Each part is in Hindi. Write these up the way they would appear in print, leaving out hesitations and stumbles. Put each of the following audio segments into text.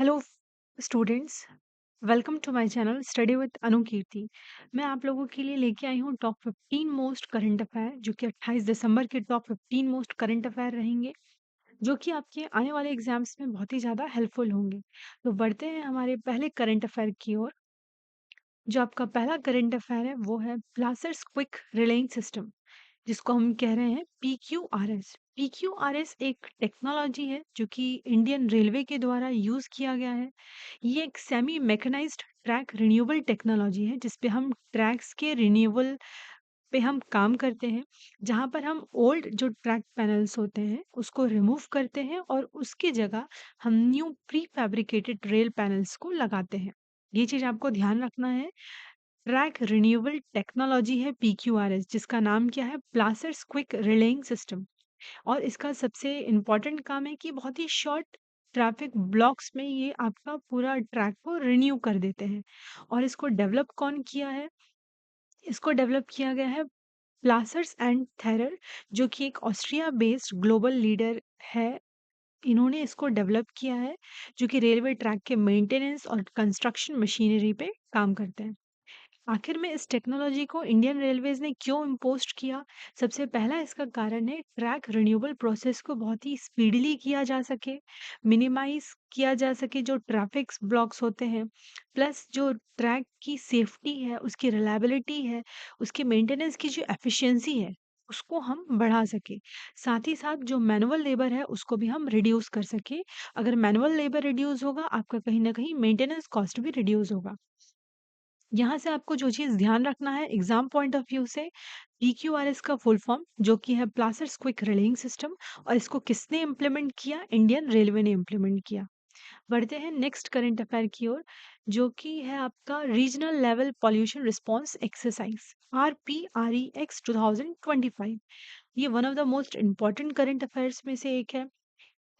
Hello students, welcome to my channel study with Anukirti. मैं आप लोगों के लिए लेके आई हूँ टॉप 15 मोस्ट करंट अफेयर, जो कि 28 दिसंबर के टॉप 15 मोस्ट करंट अफेयर रहेंगे, जो कि आपके आने वाले एग्जाम्स में बहुत ही ज़्यादा हेल्पफुल होंगे। तो बढ़ते हैं हमारे पहले करंट अफेयर की ओर। जो आपका पहला करंट अफेयर है वो है ब्लासर्स क्विक रिलेइंग सिस्टम, जिसको हम कह रहे हैं PQRS। PQRS एक टेक्नोलॉजी है जो कि इंडियन रेलवे के द्वारा यूज़ किया गया है। ये एक semi mechanized track renewal technology है, जिसपे हम ट्रैक्स के रिन्यूअल पे हम काम करते हैं, जहाँ पर हम ओल्ड जो ट्रैक पैनल्स होते हैं उसको रिमूव करते हैं और उसकी जगह हम new pre fabricated rail panels को लगाते हैं। ये चीज़ आपको ध्यान रखना है। ट्रैक रिन्यूअल टेक्नोलॉजी है PQRS, जिसका नाम क्या है, प्लासर्स क्विक रिलेइंग सिस्टम। और इसका सबसे इम्पोर्टेंट काम है कि बहुत ही शॉर्ट ट्रैफिक ब्लॉक्स में ये आपका पूरा ट्रैक को रिन्यू कर देते हैं। और इसको डेवलप कौन किया है? इसको डेवलप किया गया है प्लासर्स एंड थेरर, जो कि एक ऑस्ट्रिया बेस्ड ग्लोबल लीडर है। इन्होंने इसको डेवलप किया है, जो कि रेलवे ट्रैक के मेंटेनेंस और कंस्ट्रक्शन मशीनरी पे काम करते हैं। आखिर में इस टेक्नोलॉजी को इंडियन रेलवेज ने क्यों इम्पोस्ट किया? सबसे पहला इसका कारण है ट्रैक रिन्यूअल प्रोसेस को बहुत ही स्पीडली किया जा सके, मिनिमाइज किया जा सके जो ट्रैफिक ब्लॉक्स होते हैं, प्लस जो ट्रैक की सेफ्टी है, उसकी रिलायबिलिटी है, उसके मेंटेनेंस की जो एफिशिएंसी है, उसको हम बढ़ा सके। साथ ही साथ जो मैनुअल लेबर है उसको भी हम रिड्यूस कर सके। अगर मैनुअल लेबर रिड्यूस होगा, आपका कहीं ना कहीं मेंटेनेंस कॉस्ट भी रिड्यूस होगा। यहाँ से आपको जो चीज़ ध्यान रखना है एग्जाम पॉइंट ऑफ व्यू से, PQRS का फुल फॉर्म जो कि है प्लासर्स क्विक रिलेइंग सिस्टम, और इसको किसने इम्प्लीमेंट किया? इंडियन रेलवे ने इम्प्लीमेंट किया। बढ़ते हैं नेक्स्ट करंट अफेयर की ओर, जो कि है आपका regional level pollution response exercise RPREX 2025। ये one of the most important current affairs में से एक है।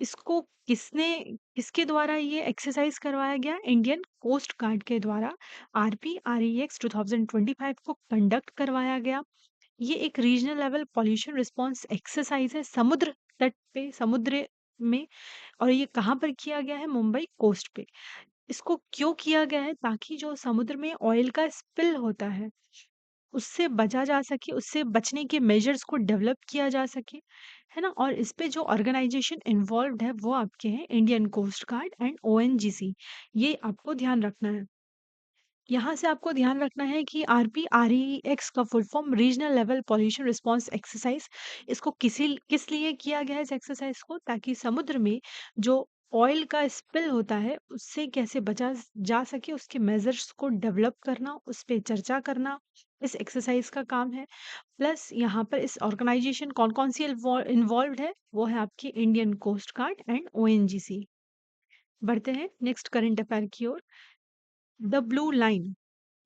इसको किसने किसके द्वारा ये एक्सरसाइज करवाया गया? इंडियन कोस्ट गार्ड के द्वारा RPREX 2025 को कंडक्ट करवाया गया। ये एक regional level pollution response exercise है, समुद्र तट पे, समुद्र में। और ये कहाँ पर किया गया है? मुंबई कोस्ट पे। इसको क्यों किया गया है? ताकि जो समुद्र में ऑयल का स्पिल होता है उससे बचा जा सके, उससे बचने के मेजर्स को डेवलप किया जा सके, है ना? और इस पे जो ऑर्गेनाइजेशन इन्वॉल्व्ड है वो आपके हैं Indian coast guard and ONGC। ये आपको ध्यान रखना है। यहाँ से आपको ध्यान रखना है कि RPREX का full form regional level pollution response exercise. इसको किस लिए किया गया है इस एक्सरसाइज को? ताकि समुद्र में जो ऑयल का स्पिल होता है उससे कैसे बचा जा सके, उसके मेजर्स को डेवलप करना, उस पे चर्चा करना इस एक्सरसाइज का काम है। प्लस यहाँ पर इस ऑर्गेनाइजेशन कौन कौन सी इन्वॉल्व्ड है? वो है आपकी Indian coast guard and ONGC। बढ़ते हैं नेक्स्ट करंट अफेयर की ओर। The blue line.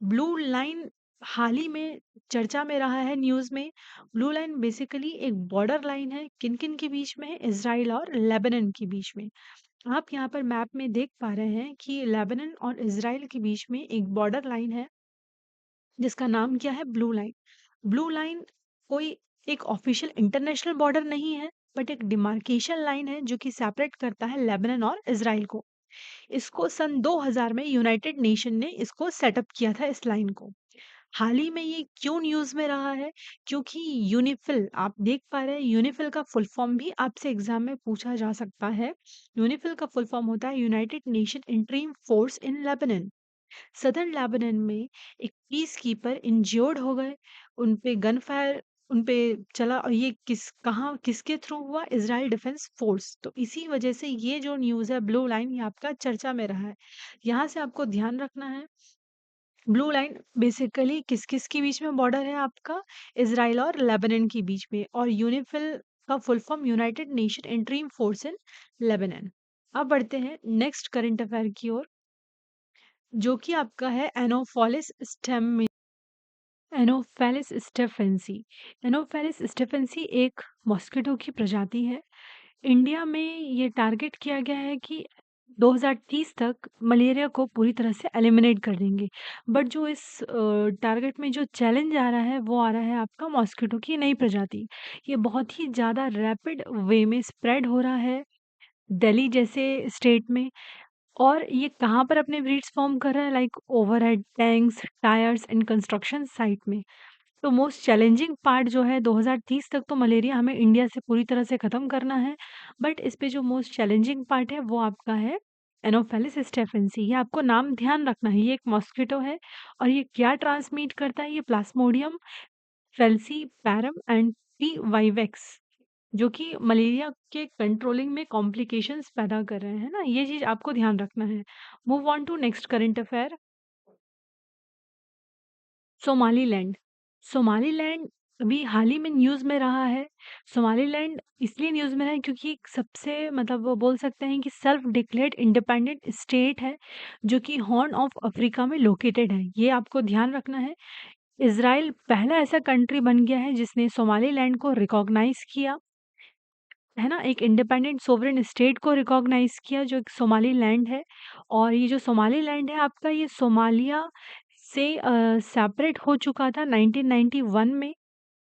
Blue line हाल ही में चर्चा में रहा है न्यूज़ में। ब्लू लाइन बेसिकली एक बॉर्डर लाइन है, किन-किन के बीच में है? इज़राइल और लेबनान के बीच में। आप यहाँ पर मैप में देख पा रहे हैं कि लेबनान और इज़राइल के बीच में एक बॉर्डर लाइन है, जिसका नाम क्या है? Blue line. ब्लू लाइन कोई एक ऑफिशियल इंटरनेशनल बॉर्डर नहीं है, बट एक डिमार्केशन लाइन है जो कि सेपरेट करता है लेबनान और इज़राइल को। इसको सन 2000 में यूनाइटेड नेशन ने इसको सेटअप किया था इस लाइन को। हाल ही में ये क्यों न्यूज़ में रहा है? क्योंकि यूनिफिल, आप देख पा रहे हैं, यूनिफिल का फुल फॉर्म भी आपसे एग्जाम में पूछा जा सकता है। यूनिफिल का फुल फॉर्म होता है United nation interim force in Lebanon. Southern Lebanon में एक पीस कीपर इंज्योर्ड हो गए, उन पे गन फायर उन पे चला, और ये किसके थ्रू हुआ? Israel defence force. तो इसी वजह से ये जो न्यूज़ है ब्लू लाइन, ये आपका चर्चा में रहा है। यहाँ से आपको ध्यान रखना है, ब्लू लाइन बेसिकली किस-किस के बीच में बॉर्डर है आपका? इज़राइल और लेबनान के बीच में। और यूनिफिल का full form United nation interim force in Lebanon. अब बढ़ते हैं नेक्स्ट करंट अफेयर की ओर, जो कि आपका है एनोफेलिस स्टेफेंसी। एनोफेलिस स्टेफेंसी एक मॉस्किटो की प्रजाति है। इंडिया में ये टारगेट किया गया है कि 2030 तक मलेरिया को पूरी तरह से एलिमिनेट कर देंगे। बट जो इस टारगेट में जो चैलेंज आ रहा है वो आ रहा है आपका मॉस्किटो की नई प्रजाति। ये बहुत ही ज़्यादा रैपिड वे में स्प्रेड हो रहा है दिल्ली जैसे स्टेट में। और ये कहाँ पर अपने ब्रीड्स फॉर्म कर रहा है? Like overhead tanks, tyres and construction site में। तो मोस्ट चैलेंजिंग पार्ट जो है 2030 तक तो मलेरिया हमें इंडिया से पूरी तरह से खत्म करना है। बट इस पे जो मोस्ट चैलेंजिंग पार्ट है वो आपका है एनोफेलिस स्टेफेंसी। ये आपको नाम ध्यान रखना है, ये एक मॉस्किटो है और ये क्या ट्रांसमिट करता है? ये Plasmodium falciparum and T vivax, जो कि मलेरिया के कंट्रोलिंग में कॉम्प्लिकेशंस पैदा कर रहे हैं ना, ये चीज़ आपको ध्यान रखना है। Move on to next current affair. Somaliland. Somaliland अभी हाल ही में न्यूज़ में रहा है। सोमालीलैंड इसलिए न्यूज़ में रहा है क्योंकि एक सबसे मतलब वो बोल सकते हैं कि सेल्फ डिक्लेयर्ड इंडिपेंडेंट स्टेट है, जो कि हॉर्न ऑफ अफ्रीका में लोकेटेड है। ये आपको ध्यान रखना है। इज़राइल पहला ऐसा कंट्री बन गया है जिसने सोमालीलैंड को रिकॉग्नाइज़ किया, है ना? एक इंडिपेंडेंट सोवरेन स्टेट को रिकॉग्नाइज़ किया जो एक सोमालीलैंड है। और ये जो सोमालीलैंड है आपका, ये सोमालिया से सेपरेट हो चुका था 1991 में।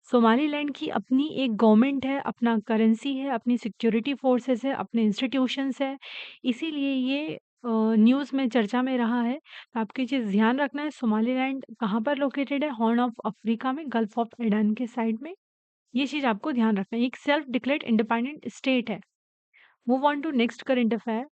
सोमालीलैंड की अपनी एक गवर्नमेंट है, अपना करेंसी है, अपनी सिक्योरिटी फोर्सेस है, अपने इंस्टीट्यूशंस है। इसीलिए ये न्यूज़ में चर्चा में रहा है। तो आपको ये चीज़ ध्यान रखना है, सोमालीलैंड कहाँ पर लोकेटेड है? हॉर्न ऑफ अफ्रीका में, गल्फ ऑफ एडन के साइड में। ये चीज़ आपको ध्यान रखना है, एक सेल्फ डिक्लेयर्ड इंडिपेंडेंट स्टेट है। Move on to next current affair,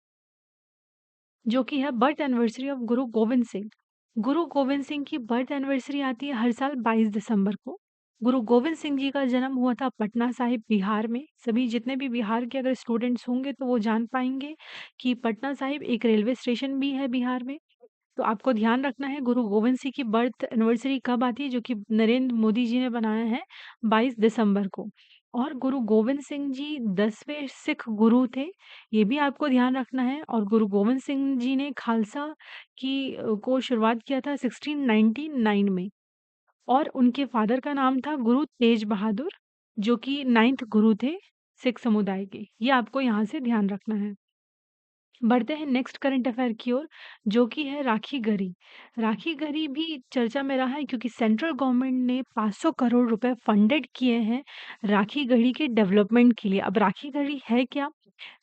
जो कि है बर्थ एनिवर्सरी ऑफ गुरु गोविंद सिंह। गुरु गोविंद सिंह की बर्थ एनिवर्सरी आती है हर साल 22 दिसंबर को। गुरु गोविंद सिंह जी का जन्म हुआ था पटना साहिब बिहार में। सभी जितने भी बिहार के अगर स्टूडेंट्स होंगे तो वो जान पाएंगे कि पटना साहिब एक रेलवे स्टेशन भी है बिहार में। तो आपको ध्यान रखना है गुरु गोविंद सिंह की बर्थ एनिवर्सरी कब आती है, जो कि नरेंद्र मोदी जी ने बनाया है 22 दिसंबर को। और गुरु गोविंद सिंह जी 10वें सिख गुरु थे, ये भी आपको ध्यान रखना है। और गुरु गोविंद सिंह जी ने खालसा को शुरुआत किया था 1699 में। और उनके फादर का नाम था गुरु तेज बहादुर, जो कि 9th गुरु थे सिख समुदाय के। ये आपको यहाँ से ध्यान रखना है। बढ़ते हैं नेक्स्ट करंट अफेयर की ओर, जो कि है राखी गरी। राखी गरी भी चर्चा में रहा है क्योंकि सेंट्रल गवर्नमेंट ने 500 करोड़ रुपए फंडेड किए हैं राखी गढ़ी के डेवलपमेंट के लिए। अब राखी गढ़ी है क्या?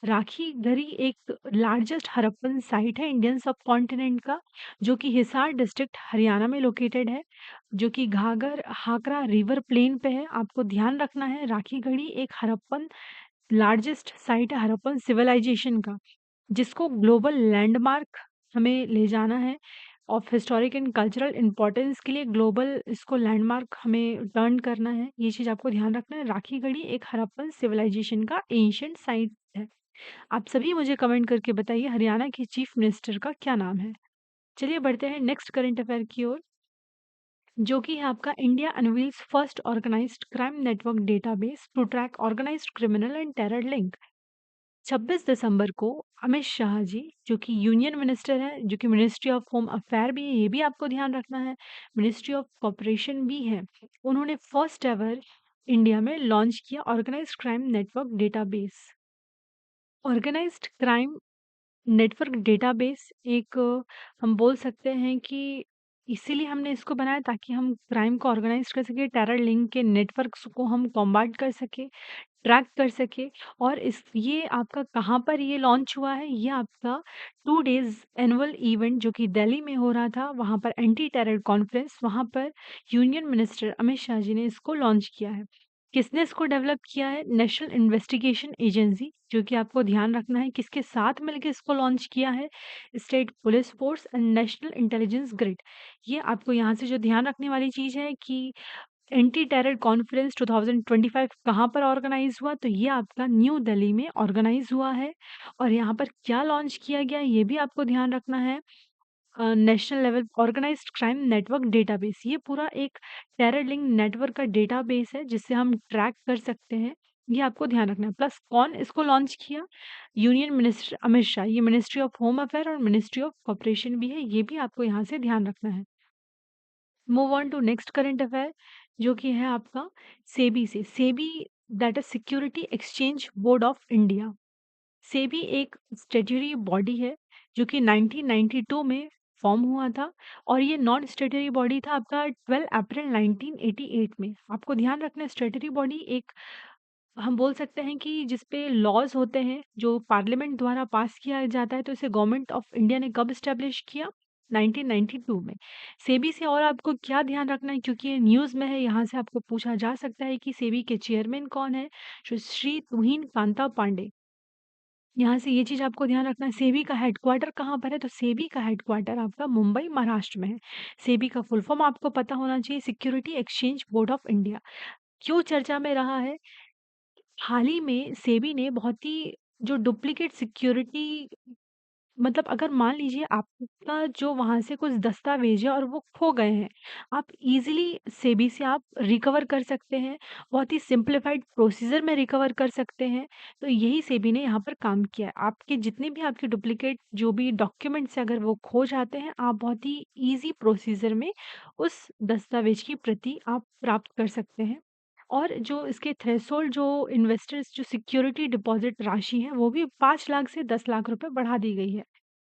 राखी गढ़ी एक लार्जेस्ट हड़प्पन साइट है इंडियन सब कॉन्टिनेंट का, जो कि हिसार डिस्ट्रिक्ट हरियाणा में लोकेटेड है, जो कि घाघर हाकरा रिवर प्लेन पे है। आपको ध्यान रखना है, राखी गढ़ी एक हड़प्पन लार्जेस्ट साइट है हड़प्पन सिविलाइजेशन का, जिसको ग्लोबल लैंडमार्क हमें ले जाना है। Of historic and cultural importance के लिए ग्लोबल इसको लैंडमार्क हमें टर्न करना है। ये चीज़ आपको ध्यान रखना है। राखी गढ़ी एक हड़प्पन सिविलाइजेशन का एंशिएंट साइट है। आप सभी मुझे कमेंट करके बताइए हरियाणा के चीफ मिनिस्टर का क्या नाम है? चलिए बढ़ते हैं नेक्स्ट करंट अफेयर की ओर, जो कि है आपका India unveils first organised crime network database to track organised criminal and terror link. 26 दिसंबर को अमित शाह जी, जो कि यूनियन मिनिस्टर हैं, जो कि मिनिस्ट्री ऑफ होम अफेयर भी है, ये भी आपको ध्यान रखना है, मिनिस्ट्री ऑफ कॉपरेशन भी है, उन्होंने फर्स्ट एवर इंडिया में लॉन्च किया organised crime network database. Organised crime network database एक हम बोल सकते हैं कि इसीलिए हमने इसको बनाया ताकि हम क्राइम को ऑर्गेनाइज कर सके, टेरर लिंक के नेटवर्क्स को हम कॉम्बाट कर सके, ट्रैक कर सके। और इस ये आपका कहाँ पर ये लॉन्च हुआ है? ये आपका 2 डेज़ एनुअल इवेंट जो कि दिल्ली में हो रहा था, वहाँ पर एंटी टेरर कॉन्फ्रेंस, वहाँ पर यूनियन मिनिस्टर अमित शाह जी ने इसको लॉन्च किया है। किसने इसको डेवलप किया है? नेशनल इन्वेस्टिगेशन एजेंसी, जो कि आपको ध्यान रखना है किसके साथ मिलके इसको लॉन्च किया है? State police force and national intelligence grid. ये आपको यहाँ से जो ध्यान रखने वाली चीज़ है कि एंटी टेरर कॉन्फ्रेंस 2025 कहाँ पर ऑर्गेनाइज हुआ? तो ये आपका न्यू दिल्ली में ऑर्गेनाइज हुआ है। और यहाँ पर क्या लॉन्च किया गया ये भी आपको ध्यान रखना है। National level organised crime network database, ये पूरा एक टेरर लिंक नेटवर्क का डेटाबेस है जिससे हम ट्रैक कर सकते हैं। ये आपको ध्यान रखना है। प्लस कौन इसको लॉन्च किया? Union minister Amit Shah. ये मिनिस्ट्री ऑफ होम अफेयर और मिनिस्ट्री ऑफ कॉपरेशन भी है, ये भी आपको यहाँ से ध्यान रखना है। Move on to next current affair, जो कि है आपका सेबी से। SEBI that is security exchange board of India. SEBI एक स्टैट्यूटरी बॉडी है जो कि 1992 में फॉर्म हुआ था। और ये नॉन स्टैट्यूटरी बॉडी था आपका 12 अप्रैल 1988 में। आपको ध्यान रखना है, स्टैट्यूटरी बॉडी एक हम बोल सकते हैं कि जिस पे लॉज़ होते हैं, जो पार्लियामेंट द्वारा पास किया जाता है, तो इसे गवर्नमेंट ऑफ इंडिया ने कब एस्टेब्लिश किया? 1992 में। सेबी से और आपको क्या ध्यान रखना है, क्योंकि ये न्यूज़ में है, यहाँ से आपको पूछा जा सकता है कि सेबी के चेयरमैन कौन है? श्री तुहिन कांता पांडे। यहाँ से ये चीज़ आपको ध्यान रखना है। सेबी का हेडक्वार्टर कहाँ पर है? तो सेबी का हेडक्वार्टर आपका मुंबई, महाराष्ट्र में है। सेबी का फुल फॉर्म आपको पता होना चाहिए, security exchange board of India. क्यों चर्चा में रहा है? हाल ही में सेबी ने बहुत ही जो डुप्लीकेट सिक्योरिटी, मतलब अगर मान लीजिए आपका जो वहाँ से कुछ दस्तावेज़ है और वो खो गए हैं, आप ईज़िली सेबी से आप रिकवर कर सकते हैं, बहुत ही सिम्प्लिफाइड प्रोसीजर में रिकवर कर सकते हैं। तो यही सेबी ने यहाँ पर काम किया है। आपके जितने भी आपके डुप्लीकेट जो भी डॉक्यूमेंट्स हैं, अगर वो खो जाते हैं, आप बहुत ही ईज़ी प्रोसीजर में उस दस्तावेज़ की प्रति आप प्राप्त कर सकते हैं। और जो इसके थ्रेशोल्ड जो इन्वेस्टर्स जो सिक्योरिटी डिपॉज़िट राशि है, वो भी 5 लाख से 10 लाख रुपए बढ़ा दी गई है।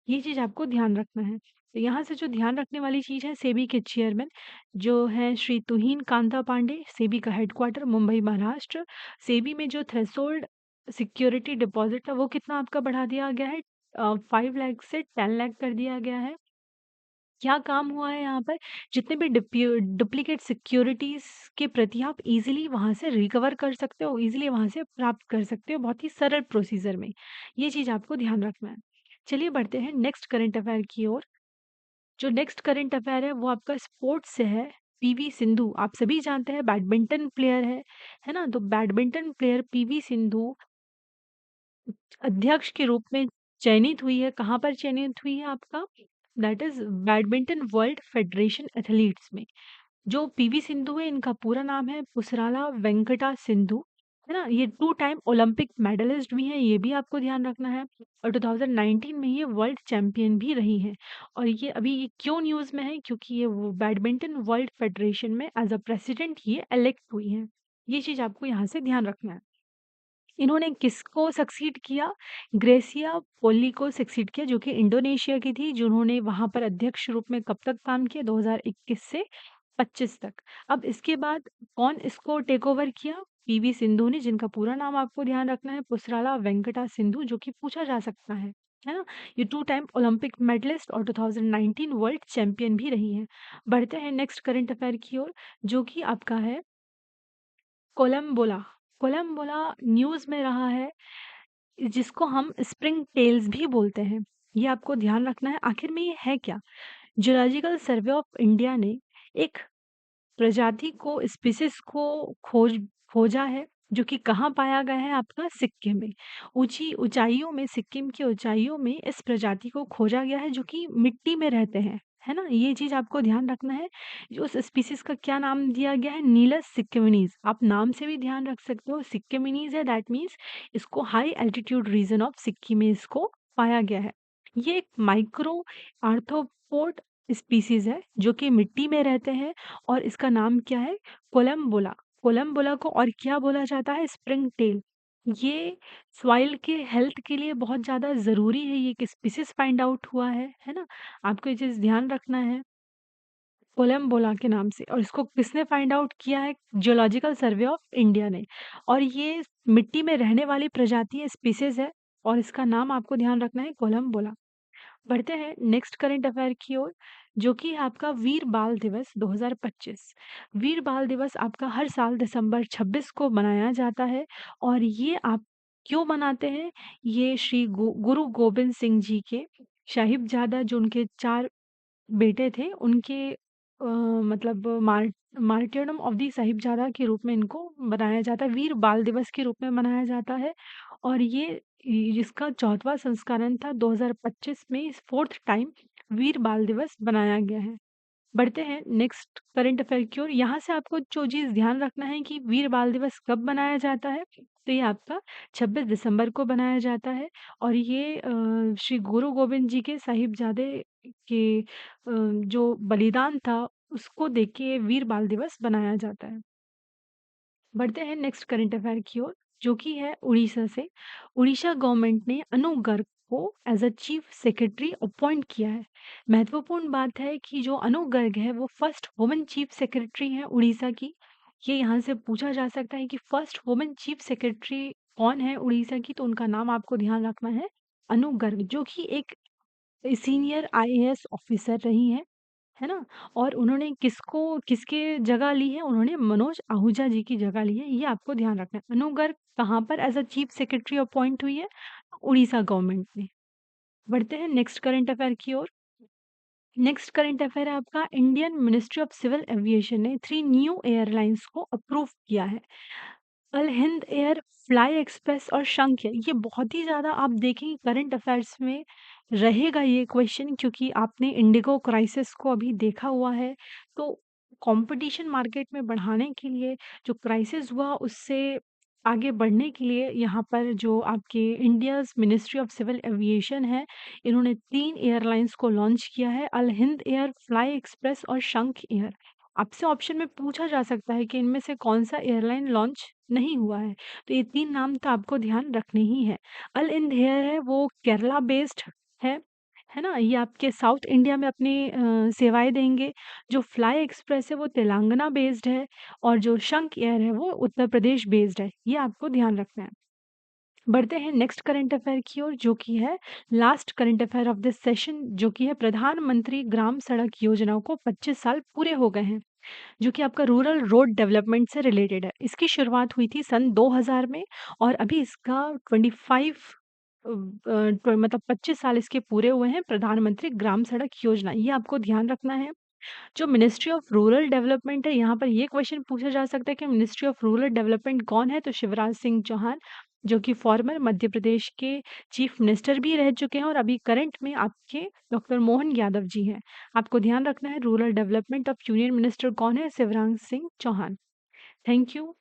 ये चीज़ आपको ध्यान रखना है। तो यहाँ से जो ध्यान रखने वाली चीज़ है, सेबी के चेयरमैन जो हैं श्री तुहिन कांता पांडे, सेबी का हेडक्वार्टर मुंबई, महाराष्ट्र। सेबी में जो थ्रेशोल्ड सिक्योरिटी डिपॉज़िट है, वो कितना आपका बढ़ा दिया गया है? 5 लाख से 10 लाख कर दिया गया है। क्या काम हुआ है यहाँ पर? जितने भी डुप्लीकेट सिक्योरिटीज़ के प्रति आप ईज़िली वहाँ से रिकवर कर सकते हो, ईज़िली वहाँ से प्राप्त कर सकते हो, बहुत ही सरल प्रोसीजर में। ये चीज़ आपको ध्यान रखना है। चलिए बढ़ते हैं नेक्स्ट करंट अफेयर की ओर। जो नेक्स्ट करंट अफेयर है वो आपका स्पोर्ट्स से है। पीवी सिंधु आप सभी जानते हैं बैडमिंटन प्लेयर है ना? तो बैडमिंटन प्लेयर पीवी सिंधु अध्यक्ष के रूप में चयनित हुई है। कहाँ पर चयनित हुई है आपका? That is badminton world federation athletes में। जो पीवी सिंधु है, इनका पूरा नाम है पुसराला वेंकटा सिंधु, है ना? ये 2 टाइम ओलंपिक मेडलिस्ट भी हैं, ये भी आपको ध्यान रखना है। और 2019 में ये वर्ल्ड चैंपियन भी रही हैं। और ये अभी ये क्यों न्यूज़ में है? क्योंकि ये वो बैडमिंटन वर्ल्ड फेडरेशन में एज़ अ प्रेसिडेंट ये इलेक्ट हुई हैं। ये चीज़ आपको यहाँ से ध्यान रखना है। इन्होंने किसको सक्सीड किया? ग्रेसिया पोली को सक्सीड किया, जो कि इंडोनेशिया की थी, जिन्होंने वहाँ पर अध्यक्ष रूप में कब तक काम किया? 2021 से 25 तक। अब इसके बाद कौन इसको टेक ओवर किया? पीवी सिंधु ने, जिनका पूरा नाम आपको ध्यान रखना है पुसराला वेंकटा सिंधु, जो कि पूछा जा सकता है ना? ये 2 टाइम ओलंपिक मेडलिस्ट और 2019 वर्ल्ड चैंपियन भी रही हैं। बढ़ते हैं नेक्स्ट करंट अफेयर की ओर, जो कि आपका है कोलंबोला। कोलंबोला न्यूज़ में रहा है, जिसको हम स्प्रिंग टेल्स भी बोलते हैं। ये आपको ध्यान रखना है। आखिर में ये है क्या? जूलॉजिकल सर्वे ऑफ इंडिया ने एक प्रजाति को, स्पीशीज़ को खोजा है, जो कि कहाँ पाया गया है? आपका सिक्किम में। ऊँची ऊँचाइयों में, सिक्किम की ऊँचाइयों में इस प्रजाति को खोजा गया है, जो कि मिट्टी में रहते हैं, है ना? ये चीज़ आपको ध्यान रखना है। उस स्पीशीज़ का क्या नाम दिया गया है? नीलस सिक्किमिनीज़। आप नाम से भी ध्यान रख सकते हो, सिक्किमिनीज़ है, दैट मीन्स इसको high altitude region of Sikkim में इसको पाया गया है। ये एक माइक्रो आर्थ्रोपोड स्पीशीज़ है, जो कि मिट्टी में रहते हैं और इसका नाम क्या है? कोलंबोला। कोलंबोला को और क्या बोला जाता है? Spring tail. ये सॉइल के हेल्थ के लिए बहुत ज़्यादा ज़रूरी है, ये एक स्पीशीज़ फाइंड आउट हुआ है ना? आपको ये चीज़ ध्यान रखना है, कोलंबोला के नाम से। और इसको किसने फाइंड आउट किया है? जियोलॉजिकल सर्वे ऑफ इंडिया ने। और ये मिट्टी में रहने वाली प्रजाति है, स्पीशीज़ है, और इसका नाम आपको ध्यान रखना है, कोलंबोला। बढ़ते हैं नेक्स्ट करंट अफेयर की ओर, जो कि है आपका वीर बाल दिवस 2025। वीर बाल दिवस आपका हर साल दिसंबर 26 को मनाया जाता है। और ये आप क्यों मनाते हैं? ये श्री गुरु गोबिंद सिंह जी के साहिबजादा, जो उनके 4 बेटे थे, उनके मतलब मार्टियरडम ऑफ द साहिबजादा के रूप में इनको मनाया जाता है, वीर बाल दिवस के रूप में मनाया जाता है। और ये जिसका 4वां संस्करण था 2025 में, 4th टाइम वीर बाल दिवस बनाया गया है। बढ़ते हैं नेक्स्ट करंट अफेयर की ओर। यहाँ से आपको जो चीज़ ध्यान रखना है कि वीर बाल दिवस कब मनाया जाता है, तो ये आपका 26 दिसंबर को बनाया जाता है। और ये श्री गुरु गोविंद जी के साहिबजादे के जो बलिदान था, उसको देख के वीर बाल दिवस बनाया जाता है। बढ़ते हैं नेक्स्ट करंट अफेयर की ओर, जो कि है उड़ीसा से। उड़ीसा गवर्नमेंट ने अनु गर्ग को as a chief secretary appoint किया है। महत्वपूर्ण बात है कि जो अनु गर्ग है, वो फर्स्ट वुमन चीफ सेक्रेटरी हैं उड़ीसा की। ये यहाँ से पूछा जा सकता है कि फर्स्ट वुमेन चीफ सेक्रेटरी कौन है उड़ीसा की, तो उनका नाम आपको ध्यान रखना है अनु गर्ग, जो कि एक सीनियर आईएएस ऑफिसर रही हैं, है ना? और उन्होंने किसके जगह ली है? उन्होंने मनोज आहूजा जी की जगह ली है, ये आपको ध्यान रखना है। अनु गर्ग कहाँ पर as a chief secretary appoint हुई है? उड़ीसा गवर्नमेंट में। बढ़ते हैं नेक्स्ट करंट अफेयर की ओर। नेक्स्ट करंट अफेयर है आपका, Indian ministry of civil aviation ने 3 न्यू एयरलाइंस को अप्रूव किया है। Al Hind air, fly express और शंख एयर। ये बहुत ही ज़्यादा आप देखेंगे करंट अफेयर्स में रहेगा ये क्वेश्चन, क्योंकि आपने इंडिगो क्राइसिस को अभी देखा हुआ है। तो कंपटीशन मार्केट में बढ़ाने के लिए जो क्राइसिस हुआ उससे आगे बढ़ने के लिए यहाँ पर जो आपके India's ministry of civil aviation है, इन्होंने 3 एयरलाइंस को लॉन्च किया है, Al Hind air, fly express और शंख एयर। आपसे ऑप्शन में पूछा जा सकता है कि इनमें से कौन-सा एयरलाइन लॉन्च नहीं हुआ है, तो ये 3 नाम तो आपको ध्यान रखने ही हैं। अल हिंद एयर है वो केरला बेस्ड है ना? ये आपके साउथ इंडिया में अपनी सेवाएँ देंगे। जो फ्लाई एक्सप्रेस है वो तेलंगाना बेस्ड है और जो शंख एयर है वो उत्तर प्रदेश बेस्ड है। ये आपको ध्यान रखना है। बढ़ते हैं नेक्स्ट करंट अफेयर की ओर, जो कि है last current affair of this session, जो कि है प्रधानमंत्री ग्राम सड़क योजना को 25 साल पूरे हो गए हैं, जो कि आपका रूरल रोड डेवलपमेंट से रिलेटेड है। इसकी शुरुआत हुई थी सन 2000 में और अभी इसका 25 मतलब 25 साल इसके पूरे हुए हैं, प्रधानमंत्री ग्राम सड़क योजना, ये आपको ध्यान रखना है। जो मिनिस्ट्री ऑफ रूरल डेवलपमेंट है, यहाँ पर ये क्वेश्चन पूछा जा सकता है कि मिनिस्ट्री ऑफ रूरल डेवलपमेंट कौन है? तो शिवराज सिंह चौहान, जो कि फॉर्मर मध्य प्रदेश के चीफ मिनिस्टर भी रह चुके हैं और अभी करंट में आपके डॉक्टर मोहन यादव जी हैं। आपको ध्यान रखना है rural development of union minister कौन है? शिवराज सिंह चौहान। Thank you.